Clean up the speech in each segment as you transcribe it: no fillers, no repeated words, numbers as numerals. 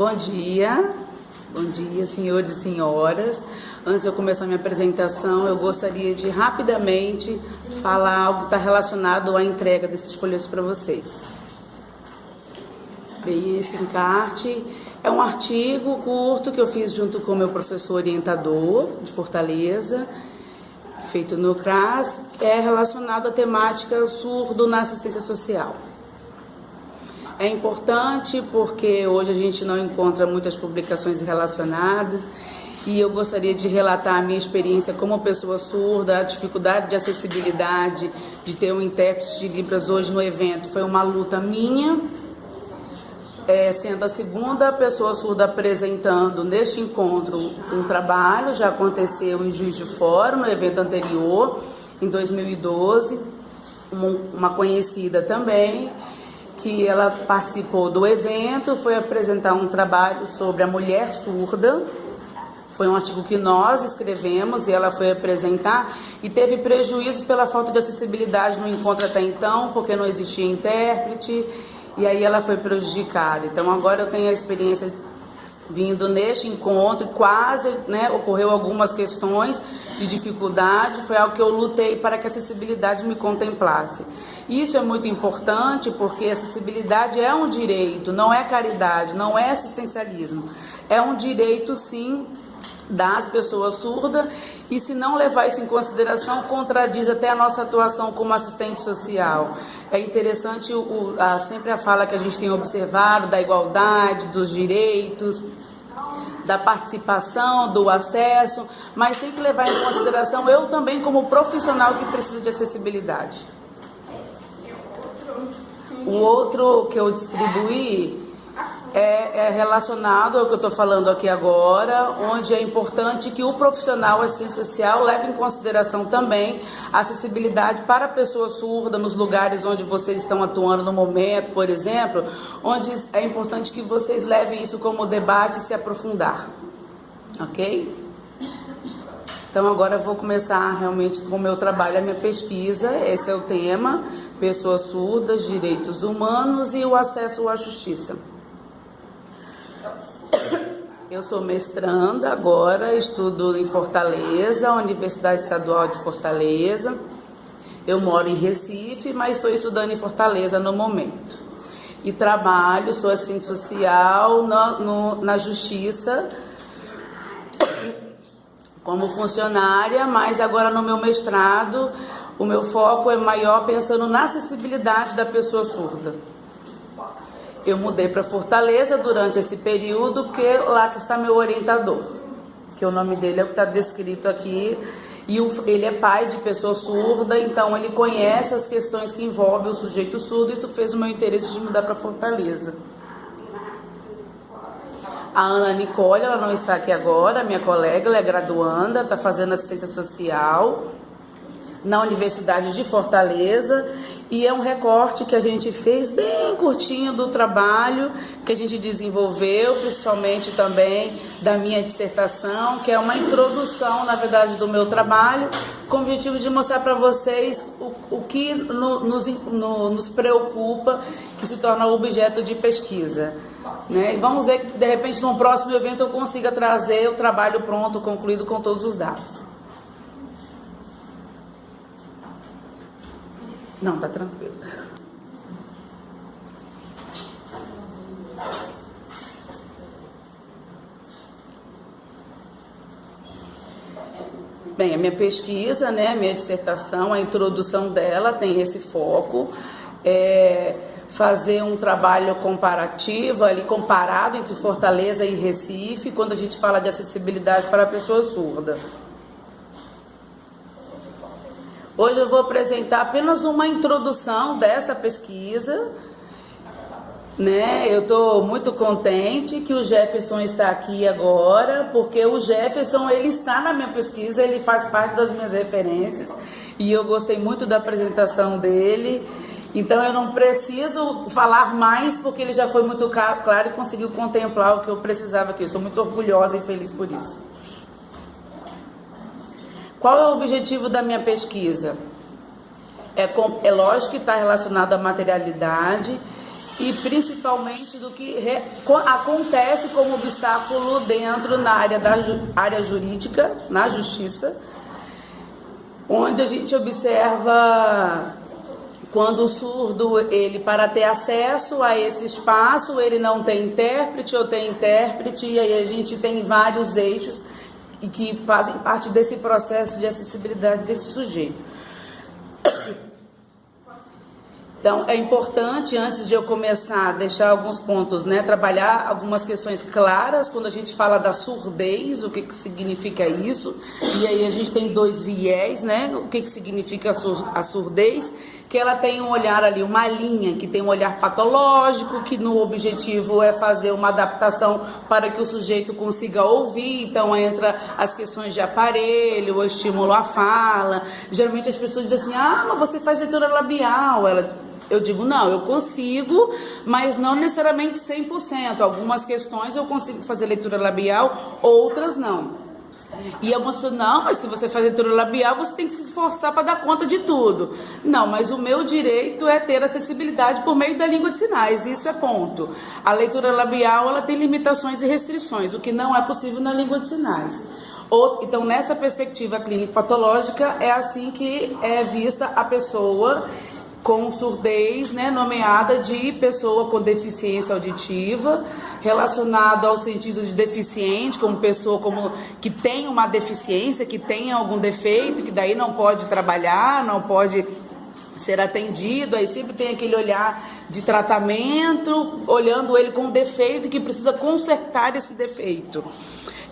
Bom dia, senhores e senhoras. Antes de eu começar minha apresentação, eu gostaria de rapidamente falar algo que está relacionado à entrega desses folhetos para vocês. Bem, esse encarte é um artigo curto que eu fiz junto com o meu professor orientador de Fortaleza, feito no CRAS, que é relacionado à temática surdo na assistência social. É importante porque hoje a gente não encontra muitas publicações relacionadas e eu gostaria de relatar a minha experiência como pessoa surda, a dificuldade de acessibilidade, de ter um intérprete de Libras hoje no evento. Foi uma luta minha, sendo a segunda pessoa surda apresentando neste encontro um trabalho. Já aconteceu em Juiz de Fora, no evento anterior, em 2012, uma conhecida também, que ela participou do evento, foi apresentar um trabalho sobre a mulher surda. Foi um artigo que nós escrevemos e ela foi apresentar e teve prejuízos pela falta de acessibilidade no encontro até então, porque não existia intérprete, e aí ela foi prejudicada. Então agora eu tenho a experiência vindo neste encontro, quase ocorreu algumas questões de dificuldade, foi algo que eu lutei para que a acessibilidade me contemplasse. Isso é muito importante porque a acessibilidade é um direito, não é caridade, não é assistencialismo. É um direito, sim, das pessoas surdas, e se não levar isso em consideração, contradiz até a nossa atuação como assistente social. É interessante sempre a fala que a gente tem observado da igualdade, dos direitos, da participação, do acesso, mas tem que levar em consideração eu também como profissional que precisa de acessibilidade. O outro que eu distribuí é relacionado ao que eu estou falando aqui agora, onde é importante que o profissional assistente social leve em consideração também a acessibilidade para a pessoa surda nos lugares onde vocês estão atuando no momento, por exemplo, onde é importante que vocês levem isso como debate e se aprofundar, ok? Então agora eu vou começar realmente com o meu trabalho, a minha pesquisa. Esse é o tema: pessoas surdas, direitos humanos e o acesso à justiça. Eu sou mestranda agora, estudo em Fortaleza, Universidade Estadual de Fortaleza. Eu moro em Recife, mas estou estudando em Fortaleza no momento. E trabalho, sou assistente social na Justiça, como funcionária, mas agora no meu mestrado, o meu foco é maior pensando na acessibilidade da pessoa surda. Eu mudei para Fortaleza durante esse período, porque lá que está meu orientador, que o nome dele é o que está descrito aqui, e ele é pai de pessoa surda, então ele conhece as questões que envolvem o sujeito surdo. Isso fez o meu interesse de mudar para Fortaleza. A Ana Nicole, ela não está aqui agora, minha colega, ela é graduanda, está fazendo assistência social na Universidade de Fortaleza, e é um recorte que a gente fez bem curtinho do trabalho que a gente desenvolveu, principalmente também da minha dissertação, que é uma introdução, na verdade, do meu trabalho, com o objetivo de mostrar para vocês o que nos preocupa, que se torna objeto de pesquisa. E vamos ver que, de repente, no próximo evento eu consiga trazer o trabalho pronto, concluído, com todos os dados. Não, tá tranquilo. Bem, a minha pesquisa, a minha dissertação, a introdução dela tem esse foco, fazer um trabalho comparativo, ali comparado entre Fortaleza e Recife, quando a gente fala de acessibilidade para a pessoa surda. Hoje eu vou apresentar apenas uma introdução dessa pesquisa, Eu estou muito contente que o Jefferson está aqui agora, porque o Jefferson, ele está na minha pesquisa, ele faz parte das minhas referências, e eu gostei muito da apresentação dele. Então eu não preciso falar mais, porque ele já foi muito claro e conseguiu contemplar o que eu precisava aqui. Eu sou muito orgulhosa e feliz por isso. Qual é o objetivo da minha pesquisa? É lógico que está relacionado à materialidade, e principalmente do que acontece como obstáculo dentro na área jurídica, na justiça, onde a gente observa quando o surdo, ele, para ter acesso a esse espaço, ele não tem intérprete ou tem intérprete, e aí a gente tem vários eixos e que fazem parte desse processo de acessibilidade desse sujeito. Então, é importante, antes de eu começar a deixar alguns pontos, né, trabalhar algumas questões claras, quando a gente fala da surdez, o que que significa isso, e aí a gente tem dois viés, né, o que que significa a surdez, que ela tem um olhar ali, uma linha, que tem um olhar patológico, que no objetivo é fazer uma adaptação para que o sujeito consiga ouvir, então entra as questões de aparelho, o estímulo à fala. Geralmente as pessoas dizem assim, ah, mas você faz leitura labial, eu digo, não, eu consigo, mas não necessariamente 100%. Algumas questões eu consigo fazer leitura labial, outras não. E algumas pessoas, não, mas se você faz leitura labial, você tem que se esforçar para dar conta de tudo. Não, mas o meu direito é ter acessibilidade por meio da língua de sinais, isso é ponto. A leitura labial, ela tem limitações e restrições, o que não é possível na língua de sinais. Então, nessa perspectiva clínico-patológica, é assim que é vista a pessoa com surdez, né, nomeada de pessoa com deficiência auditiva, relacionado ao sentido de deficiente, como pessoa que tem uma deficiência, que tem algum defeito, que daí não pode trabalhar, não pode ser atendido, aí sempre tem aquele olhar de tratamento, olhando ele com defeito, que precisa consertar esse defeito.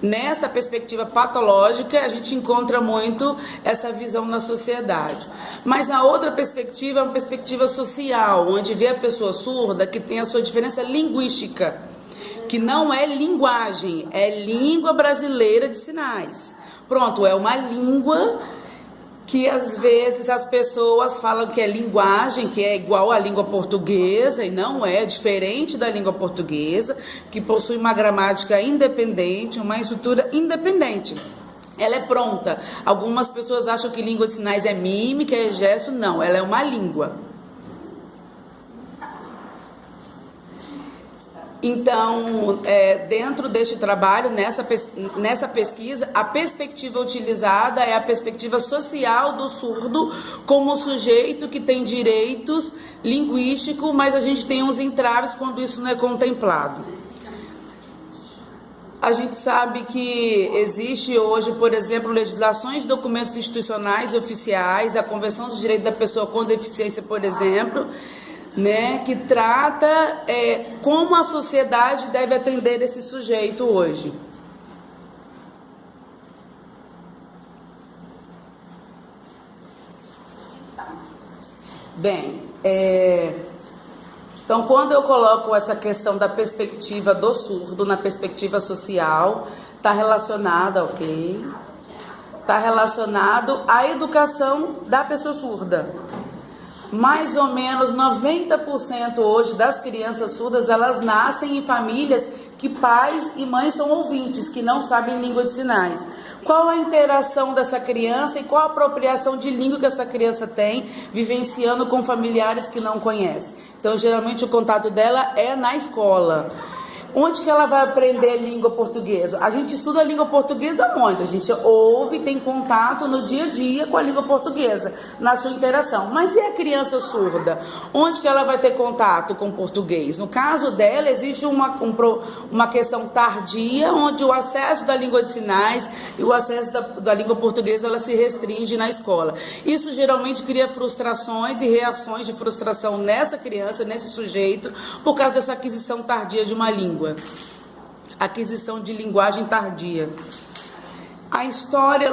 Nesta perspectiva patológica, a gente encontra muito essa visão na sociedade. Mas a outra perspectiva é uma perspectiva social, onde vê a pessoa surda que tem a sua diferença linguística, que não é linguagem, é língua brasileira de sinais. Pronto, é uma língua que às vezes as pessoas falam que é linguagem, que é igual à língua portuguesa, e não é, diferente da língua portuguesa, que possui uma gramática independente, uma estrutura independente. Ela é pronta. Algumas pessoas acham que língua de sinais é mímica, é gesto, não, ela é uma língua. Então, dentro deste trabalho, nessa pesquisa, a perspectiva utilizada é a perspectiva social do surdo como sujeito que tem direitos linguísticos, mas a gente tem uns entraves quando isso não é contemplado. A gente sabe que existe hoje, por exemplo, legislações de documentos institucionais e oficiais, a Convenção dos Direitos da Pessoa com Deficiência, por exemplo, né, que trata como a sociedade deve atender esse sujeito hoje. Bem, então quando eu coloco essa questão da perspectiva do surdo na perspectiva social, está relacionada, ok? Está relacionado à educação da pessoa surda. Mais ou menos 90% hoje das crianças surdas, elas nascem em famílias que pais e mães são ouvintes, que não sabem língua de sinais. Qual a interação dessa criança e qual a apropriação de língua que essa criança tem, vivenciando com familiares que não conhecem? Então, geralmente, o contato dela é na escola. Onde que ela vai aprender língua portuguesa? A gente estuda a língua portuguesa onde? A gente ouve, tem contato no dia a dia com a língua portuguesa, na sua interação. Mas e a criança surda? Onde que ela vai ter contato com o português? No caso dela, existe uma questão tardia, onde o acesso da língua de sinais e o acesso da língua portuguesa, ela se restringe na escola. Isso geralmente cria frustrações e reações de frustração nessa criança, nesse sujeito, por causa dessa aquisição tardia de uma língua. Aquisição de linguagem tardia. A história,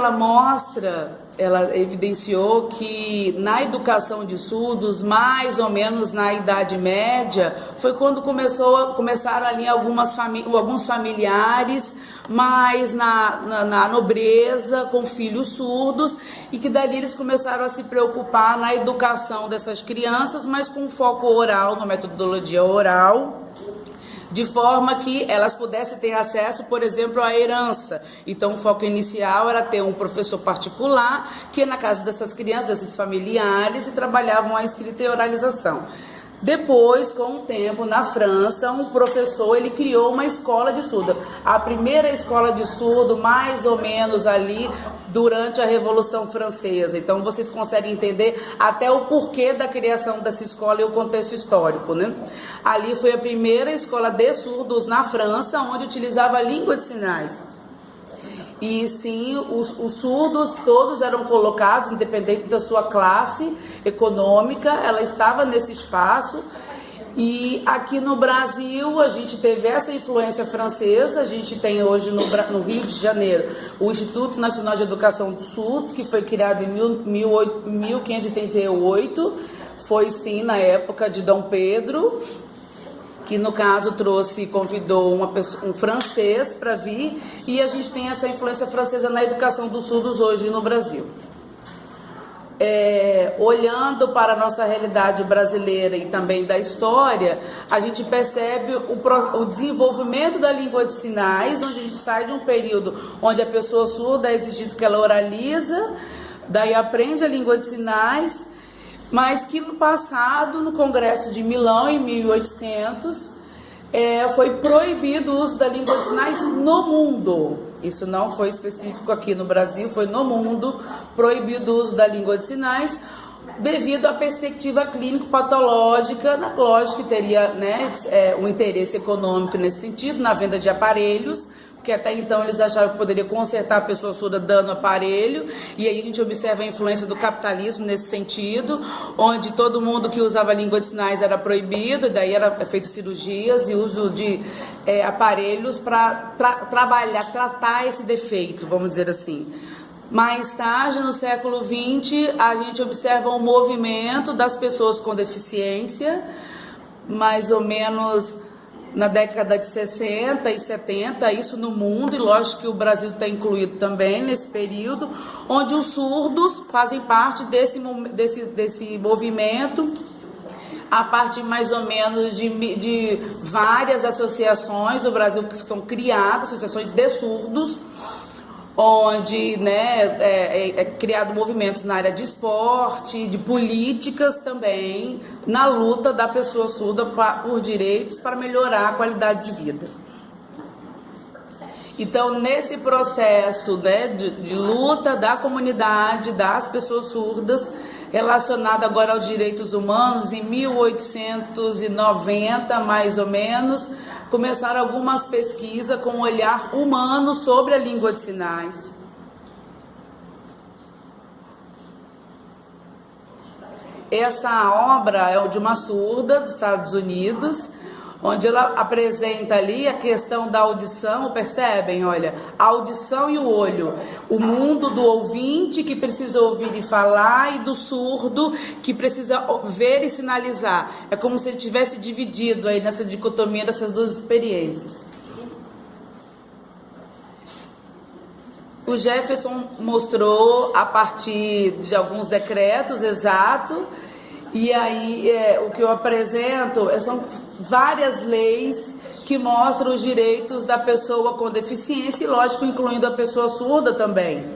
ela evidenciou que na educação de surdos, mais ou menos na Idade Média, foi quando começaram ali alguns familiares, mais na nobreza, com filhos surdos, e que dali eles começaram a se preocupar na educação dessas crianças, mas com foco oral, na metodologia oral, de forma que elas pudessem ter acesso, por exemplo, à herança. Então, o foco inicial era ter um professor particular que ia na casa dessas crianças, desses familiares, e trabalhavam a escrita e a oralização. Depois, com o tempo, na França, um professor, ele criou uma escola de surdo. A primeira escola de surdo, mais ou menos ali, durante a Revolução Francesa. Então, vocês conseguem entender até o porquê da criação dessa escola e o contexto histórico, né? Ali foi a primeira escola de surdos na França, onde utilizava a língua de sinais. E sim, os surdos todos eram colocados, independente da sua classe econômica, ela estava nesse espaço. E aqui no Brasil a gente teve essa influência francesa. A gente tem hoje no Rio de Janeiro o Instituto Nacional de Educação dos Surdos, que foi criado em 1588, foi sim na época de Dom Pedro, que no caso convidou um francês para vir, e a gente tem essa influência francesa na educação dos surdos hoje no Brasil. Olhando para a nossa realidade brasileira e também da história, a gente percebe o desenvolvimento da língua de sinais, onde a gente sai de um período onde a pessoa surda é exigido que ela oraliza, daí aprende a língua de sinais, mas que no passado, no Congresso de Milão, em 1800, foi proibido o uso da língua de sinais no mundo. Isso não foi específico aqui no Brasil, foi no mundo proibido o uso da língua de sinais, devido à perspectiva clínico-patológica, lógico que teria, né, um interesse econômico nesse sentido, na venda de aparelhos, porque até então eles achavam que poderia consertar a pessoa surda dando aparelho, e aí a gente observa a influência do capitalismo nesse sentido, onde todo mundo que usava a língua de sinais era proibido, e daí era feito cirurgias e uso de aparelhos para tratar esse defeito, vamos dizer assim. Mais tarde, no século XX, a gente observa um movimento das pessoas com deficiência, mais ou menos na década de 60 e 70, isso no mundo, e lógico que o Brasil está incluído também nesse período, onde os surdos fazem parte desse movimento, a partir mais ou menos de várias associações do Brasil que são criadas, associações de surdos, onde, né, criado movimentos na área de esporte, de políticas também, na luta da pessoa surda por direitos para melhorar a qualidade de vida. Então, nesse processo, né, de luta da comunidade, das pessoas surdas, relacionado agora aos direitos humanos, em 1890, mais ou menos, começaram algumas pesquisas com um olhar humano sobre a língua de sinais. Essa obra é de uma surda dos Estados Unidos, onde ela apresenta ali a questão da audição, percebem? Olha, a audição e o olho, o mundo do ouvinte que precisa ouvir e falar e do surdo que precisa ver e sinalizar. É como se ele tivesse dividido aí nessa dicotomia dessas duas experiências. O Jefferson mostrou a partir de alguns decretos exatos. E aí, o que eu apresento são várias leis que mostram os direitos da pessoa com deficiência, e lógico, incluindo a pessoa surda também.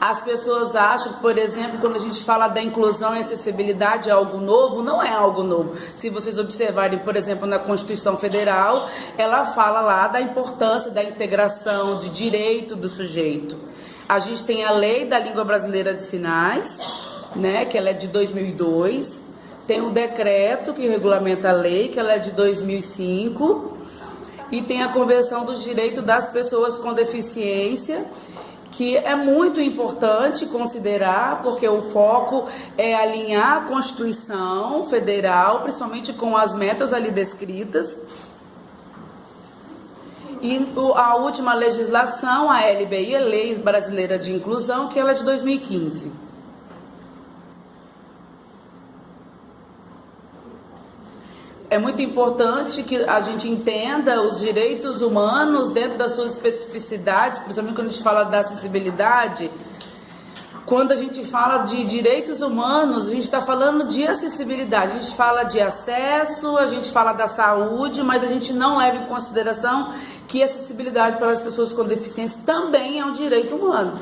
As pessoas acham que, por exemplo, quando a gente fala da inclusão e acessibilidade é algo novo, não é algo novo. Se vocês observarem, por exemplo, na Constituição Federal, ela fala lá da importância da integração, de direito do sujeito. A gente tem a Lei da Língua Brasileira de Sinais, né, que ela é de 2002, tem um decreto que regulamenta a lei, que ela é de 2005, e tem a Convenção dos Direitos das Pessoas com Deficiência, que é muito importante considerar, porque o foco é alinhar a Constituição Federal, principalmente com as metas ali descritas. E a última legislação, a LBI, a Lei Brasileira de Inclusão, que ela é de 2015. É muito importante que a gente entenda os direitos humanos dentro das suas especificidades, principalmente quando a gente fala da acessibilidade. Quando a gente fala de direitos humanos, a gente está falando de acessibilidade, a gente fala de acesso, a gente fala da saúde, mas a gente não leva em consideração que a acessibilidade para as pessoas com deficiência também é um direito humano,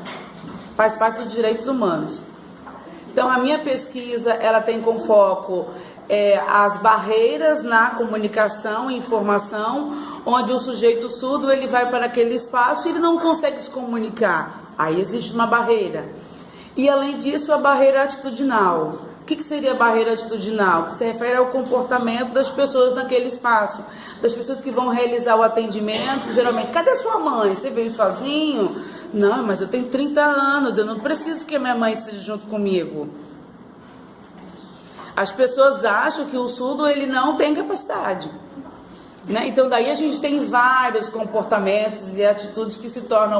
faz parte dos direitos humanos. Então, a minha pesquisa, ela tem como foco as barreiras na comunicação e informação, onde o sujeito surdo ele vai para aquele espaço e ele não consegue se comunicar. Aí existe uma barreira. E além disso, a barreira atitudinal. O que seria a barreira atitudinal? Que se refere ao comportamento das pessoas naquele espaço, das pessoas que vão realizar o atendimento, geralmente, cadê sua mãe? Você veio sozinho? Não, mas eu tenho 30 anos, eu não preciso que a minha mãe esteja junto comigo. As pessoas acham que o surdo ele não tem capacidade, né? Então daí a gente tem vários comportamentos e atitudes que se tornam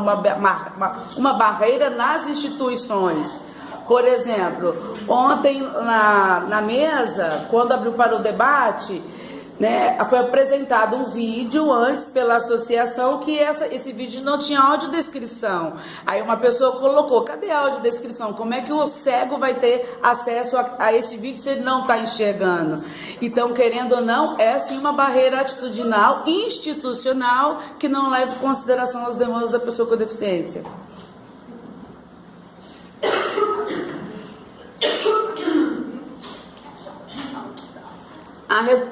uma barreira nas instituições. Por exemplo, ontem na mesa, quando abriu para o debate, né, foi apresentado um vídeo antes pela associação que esse vídeo não tinha audiodescrição. Aí uma pessoa colocou, cadê a audiodescrição? Como é que o cego vai ter acesso a esse vídeo se ele não está enxergando? Então, querendo ou não, é sim uma barreira atitudinal, institucional, que não leva em consideração as demandas da pessoa com deficiência.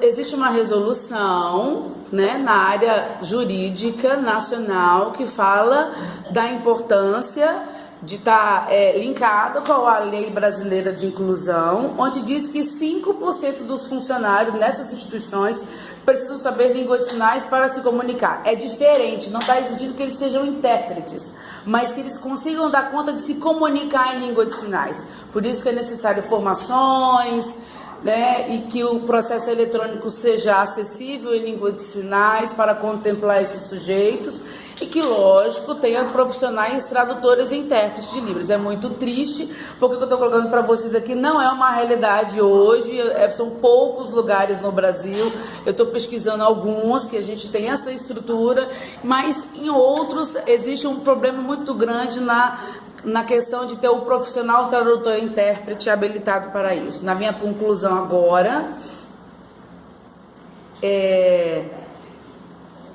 Existe uma resolução, né, na área jurídica nacional que fala da importância de estar linkado com a Lei Brasileira de Inclusão, onde diz que 5% dos funcionários nessas instituições precisam saber língua de sinais para se comunicar. É diferente, não está exigindo que eles sejam intérpretes, mas que eles consigam dar conta de se comunicar em língua de sinais. Por isso que é necessário formações, né, e que o processo eletrônico seja acessível em língua de sinais para contemplar esses sujeitos e que, lógico, tenha profissionais tradutores e intérpretes de Libras. É muito triste, porque o que eu estou colocando para vocês aqui não é uma realidade hoje, são poucos lugares no Brasil, eu estou pesquisando alguns que a gente tem essa estrutura, mas em outros existe um problema muito grande na questão de ter o profissional tradutor e intérprete habilitado para isso. Na minha conclusão agora,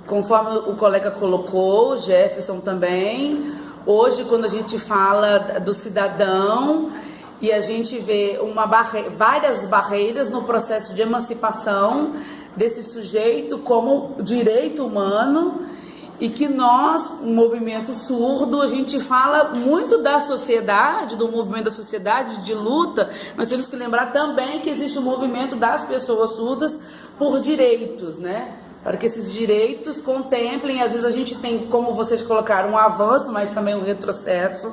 conforme o colega colocou, o Jefferson também, hoje quando a gente fala do cidadão e a gente vê várias barreiras no processo de emancipação desse sujeito como direito humano, e que nós, o movimento surdo, a gente fala muito da sociedade, do movimento da sociedade de luta, mas temos que lembrar também que existe o movimento das pessoas surdas por direitos, né? Para que esses direitos contemplem, às vezes a gente tem, como vocês colocaram, um avanço, mas também um retrocesso.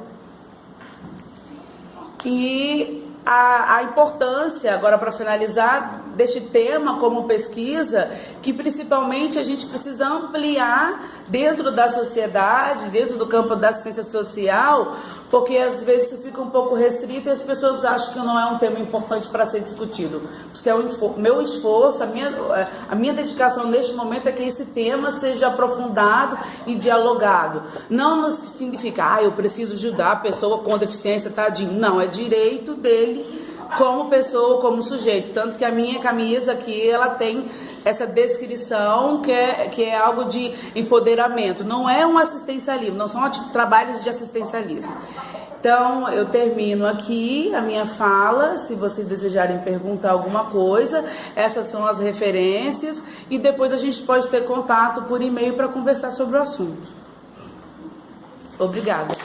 E a importância, agora para finalizar, deste tema como pesquisa, que principalmente a gente precisa ampliar dentro da sociedade, dentro do campo da assistência social, porque às vezes isso fica um pouco restrito e as pessoas acham que não é um tema importante para ser discutido. Porque é o meu esforço, a minha dedicação neste momento é que esse tema seja aprofundado e dialogado. Não significa, eu preciso ajudar a pessoa com deficiência, tadinho. Não, é direito dele como pessoa, como sujeito. Tanto que a minha camisa aqui, ela tem essa descrição que é algo de empoderamento. Não é um assistencialismo, não são trabalhos de assistencialismo. Então, eu termino aqui a minha fala. Se vocês desejarem perguntar alguma coisa, essas são as referências e depois a gente pode ter contato por e-mail para conversar sobre o assunto. Obrigada.